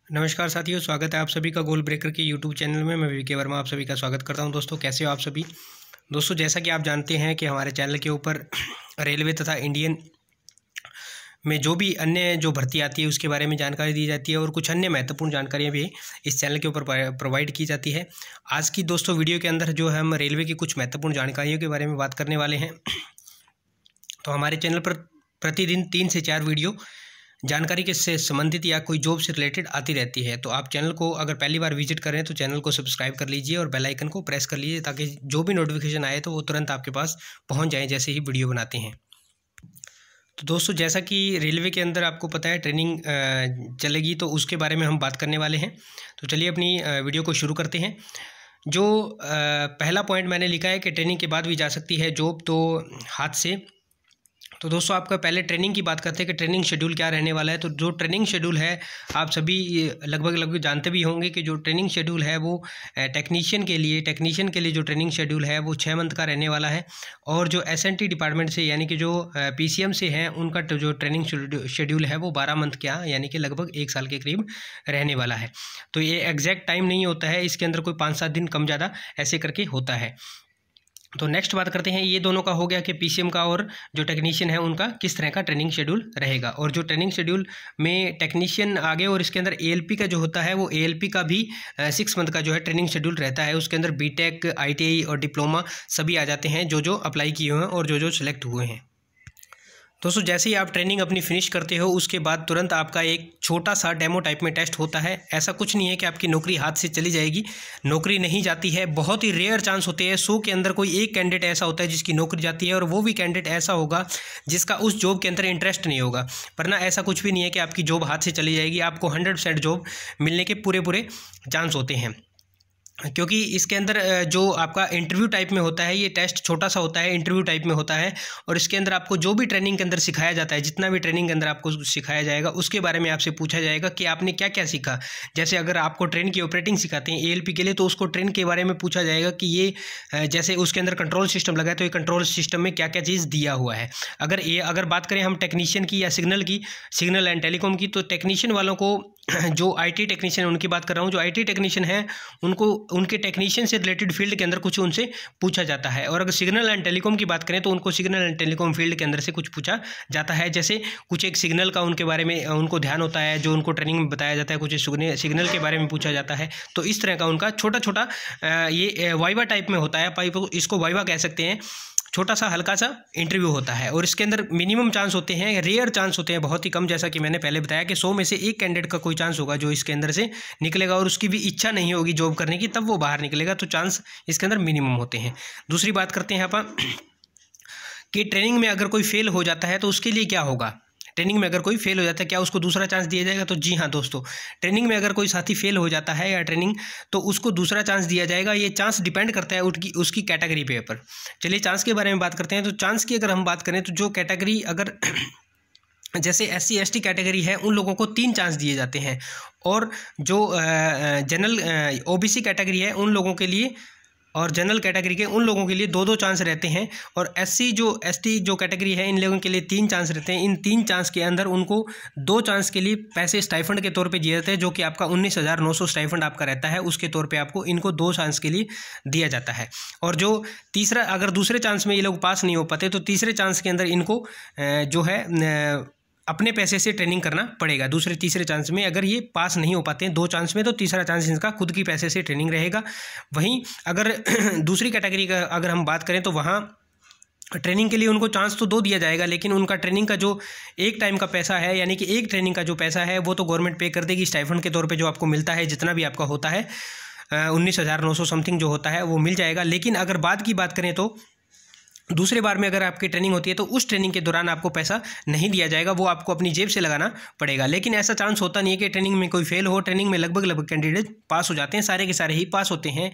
नमस्कार साथियों, स्वागत है आप सभी का गोल ब्रेकर के यूट्यूब चैनल में। मैं वीके वर्मा आप सभी का स्वागत करता हूं। दोस्तों, कैसे हो आप सभी। दोस्तों, जैसा कि आप जानते हैं कि हमारे चैनल के ऊपर रेलवे तथा इंडियन में जो भी अन्य जो भर्ती आती है उसके बारे में जानकारी दी जाती है और कुछ अन्य महत्वपूर्ण जानकारियाँ भी इस चैनल के ऊपर प्रोवाइड की जाती है। आज की दोस्तों वीडियो के अंदर जो है हम रेलवे की कुछ महत्वपूर्ण जानकारियों के बारे में बात करने वाले हैं। तो हमारे चैनल पर प्रतिदिन 3 से 4 वीडियो जानकारी के से संबंधित या कोई जॉब से रिलेटेड आती रहती है। तो आप चैनल को अगर पहली बार विजिट करें तो चैनल को सब्सक्राइब कर लीजिए और बेल आइकन को प्रेस कर लीजिए ताकि जो भी नोटिफिकेशन आए तो वो तुरंत आपके पास पहुंच जाए जैसे ही वीडियो बनाते हैं। तो दोस्तों, जैसा कि रेलवे के अंदर आपको पता है ट्रेनिंग चलेगी, तो उसके बारे में हम बात करने वाले हैं। तो चलिए अपनी वीडियो को शुरू करते हैं। जो पहला पॉइंट मैंने लिखा है कि ट्रेनिंग के बाद भी जा सकती है जॉब, तो हाथ से। तो दोस्तों, आपका पहले ट्रेनिंग की बात करते हैं कि ट्रेनिंग शेड्यूल क्या रहने वाला है। तो जो ट्रेनिंग शेड्यूल है आप सभी लगभग जानते भी होंगे कि जो ट्रेनिंग शेड्यूल है वो टेक्नीशियन के लिए जो ट्रेनिंग शेड्यूल है वो 6 मंथ का रहने वाला है। और जो एसएनटी डिपार्टमेंट से यानी कि जो पीसीएम से हैं उनका जो ट्रेनिंग शेड्यूल है वो 12 मंथ का यानी कि लगभग 1 साल के करीब रहने वाला है। तो ये एग्जैक्ट टाइम नहीं होता है, इसके अंदर कोई 5-7 दिन कम ज़्यादा ऐसे करके होता है। तो नेक्स्ट बात करते हैं, ये दोनों का हो गया कि पीसीएम का और जो टेक्नीशियन है उनका किस तरह का ट्रेनिंग शेड्यूल रहेगा। और जो ट्रेनिंग शेड्यूल में टेक्नीशियन आगे और इसके अंदर एएलपी का जो होता है वो एएलपी का भी 6 मंथ का जो है ट्रेनिंग शेड्यूल रहता है। उसके अंदर बीटेक, आईटीआई और डिप्लोमा सभी आ जाते हैं जो अप्लाई किए हुए हैं और जो सिलेक्ट हुए हैं। दोस्तों, जैसे ही आप ट्रेनिंग अपनी फिनिश करते हो उसके बाद तुरंत आपका एक छोटा सा डेमो टाइप में टेस्ट होता है। ऐसा कुछ नहीं है कि आपकी नौकरी हाथ से चली जाएगी, नौकरी नहीं जाती है। बहुत ही रेयर चांस होते हैं, 100 के अंदर कोई एक कैंडिडेट ऐसा होता है जिसकी नौकरी जाती है, और वो भी कैंडिडेट ऐसा होगा जिसका उस जॉब के अंदर इंटरेस्ट नहीं होगा। वरना ऐसा कुछ भी नहीं है कि आपकी जॉब हाथ से चली जाएगी। आपको 100% जॉब मिलने के पूरे चांस होते हैं, क्योंकि इसके अंदर जो आपका इंटरव्यू टाइप में होता है, ये टेस्ट छोटा सा होता है, इंटरव्यू टाइप में होता है। और इसके अंदर आपको जो भी ट्रेनिंग के अंदर सिखाया जाता है, जितना भी ट्रेनिंग के अंदर आपको सिखाया जाएगा उसके बारे में आपसे पूछा जाएगा कि आपने क्या क्या सीखा। जैसे अगर आपको ट्रेन की ऑपरेटिंग सिखाते हैं एएलपी के लिए, तो उसको ट्रेन के बारे में पूछा जाएगा कि ये जैसे उसके अंदर कंट्रोल सिस्टम लगा है तो ये कंट्रोल सिस्टम में क्या क्या चीज़ दिया हुआ है। अगर बात करें हम टेक्नीशियन की या सिग्नल एंड टेलीकॉम की, तो टेक्नीशियन वालों को जो आईटी टेक्नीशियन उनकी बात कर रहा हूँ, जो आईटी टेक्नीशियन है उनको उनके टेक्नीशियन से रिलेटेड फील्ड के अंदर कुछ उनसे पूछा जाता है। और अगर सिग्नल एंड टेलीकॉम की बात करें तो उनको सिग्नल एंड टेलीकॉम फील्ड के अंदर से कुछ पूछा जाता है। जैसे कुछ एक सिग्नल का उनके बारे में उनको ध्यान होता है, जो उनको ट्रेनिंग में बताया जाता है, कुछ सिग्नल के बारे में पूछा जाता है। तो इस तरह का उनका छोटा ये वाइवा टाइप में होता है, इसको वाइवा कह सकते हैं। छोटा सा हल्का सा इंटरव्यू होता है और इसके अंदर मिनिमम चांस होते हैं, रेयर चांस होते हैं, बहुत ही कम। जैसा कि मैंने पहले बताया कि 100 में से एक कैंडिडेट का कोई चांस होगा जो इसके अंदर से निकलेगा, और उसकी भी इच्छा नहीं होगी जॉब करने की, तब वो बाहर निकलेगा। तो चांस इसके अंदर मिनिमम होते हैं। दूसरी बात करते हैं अपन कि ट्रेनिंग में अगर कोई फेल हो जाता है तो उसके लिए क्या होगा। ट्रेनिंग में अगर कोई फेल हो जाता है, क्या उसको दूसरा चांस दिया जाएगा? तो जी हाँ दोस्तों, ट्रेनिंग में अगर कोई साथी फेल हो जाता है या ट्रेनिंग, तो उसको दूसरा चांस दिया जाएगा। ये चांस डिपेंड करता है उसकी कैटेगरी पे ऊपर। चलिए चांस के बारे में बात करते हैं। तो चांस की अगर हम बात करें तो जो कैटेगरी अगर जैसे SC ST कैटेगरी है उन लोगों को 3 चांस दिए जाते हैं, और जो जनरल OBC कैटेगरी है उन लोगों के लिए और जनरल कैटेगरी के उन लोगों के लिए 2-2 चांस रहते हैं। और SC ST जो कैटेगरी है इन लोगों के लिए 3 चांस रहते हैं। इन 3 चांस के अंदर उनको 2 चांस के लिए पैसे स्टाइफंड के तौर पे दिए जाते हैं, जो कि आपका 19,900 स्टाइफंड आपका रहता है। उसके तौर पे आपको इनको 2 चांस के लिए दिया जाता है। और जो तीसरा, अगर दूसरे चांस में ये लोग पास नहीं हो पाते तो तीसरे चांस के अंदर इनको जो है अपने पैसे से ट्रेनिंग करना पड़ेगा। तीसरे चांस में अगर ये पास नहीं हो पाते हैं 2 चांस में, तो तीसरा चांस इनका खुद की पैसे से ट्रेनिंग रहेगा। वहीं अगर दूसरी कैटेगरी का अगर हम बात करें तो वहाँ ट्रेनिंग के लिए उनको चांस तो 2 दिया जाएगा, लेकिन उनका ट्रेनिंग का जो एक टाइम का पैसा है, यानी कि एक ट्रेनिंग का जो पैसा है वो तो गवर्नमेंट पे कर देगी स्टाइफंड के तौर पे, जो आपको मिलता है जितना भी आपका होता है 19,900 समथिंग जो होता है वो मिल जाएगा। लेकिन अगर बाद की बात करें तो दूसरे बार में अगर आपकी ट्रेनिंग होती है तो उस ट्रेनिंग के दौरान आपको पैसा नहीं दिया जाएगा, वो आपको अपनी जेब से लगाना पड़ेगा। लेकिन ऐसा चांस होता नहीं है कि ट्रेनिंग में कोई फेल हो। ट्रेनिंग में लगभग कैंडिडेट पास हो जाते हैं, सारे के सारे ही पास होते हैं।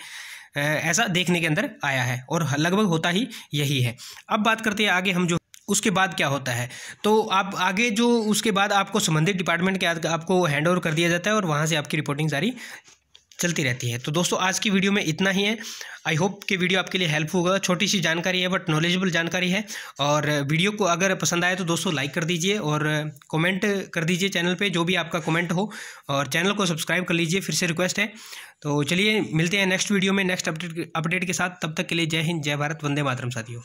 ऐसा देखने के अंदर आया है और लगभग होता ही यही है। अब बात करते हैं आगे हम, जो उसके बाद क्या होता है। तो आप आगे जो उसके बाद आपको संबंधित डिपार्टमेंट के आपको हैंड ओवर कर दिया जाता है और वहाँ से आपकी रिपोर्टिंग सारी चलती रहती है। तो दोस्तों आज की वीडियो में इतना ही है। आई होप कि वीडियो आपके लिए हेल्प होगा। छोटी सी जानकारी है बट नॉलेजेबल जानकारी है। और वीडियो को अगर पसंद आए तो दोस्तों लाइक कर दीजिए और कमेंट कर दीजिए चैनल पे, जो भी आपका कमेंट हो, और चैनल को सब्सक्राइब कर लीजिए, फिर से रिक्वेस्ट है। तो चलिए मिलते हैं नेक्स्ट वीडियो में नेक्स्ट अपडेट के साथ। तब तक के लिए जय हिंद, जय भारत, वंदे मातरम साथियों।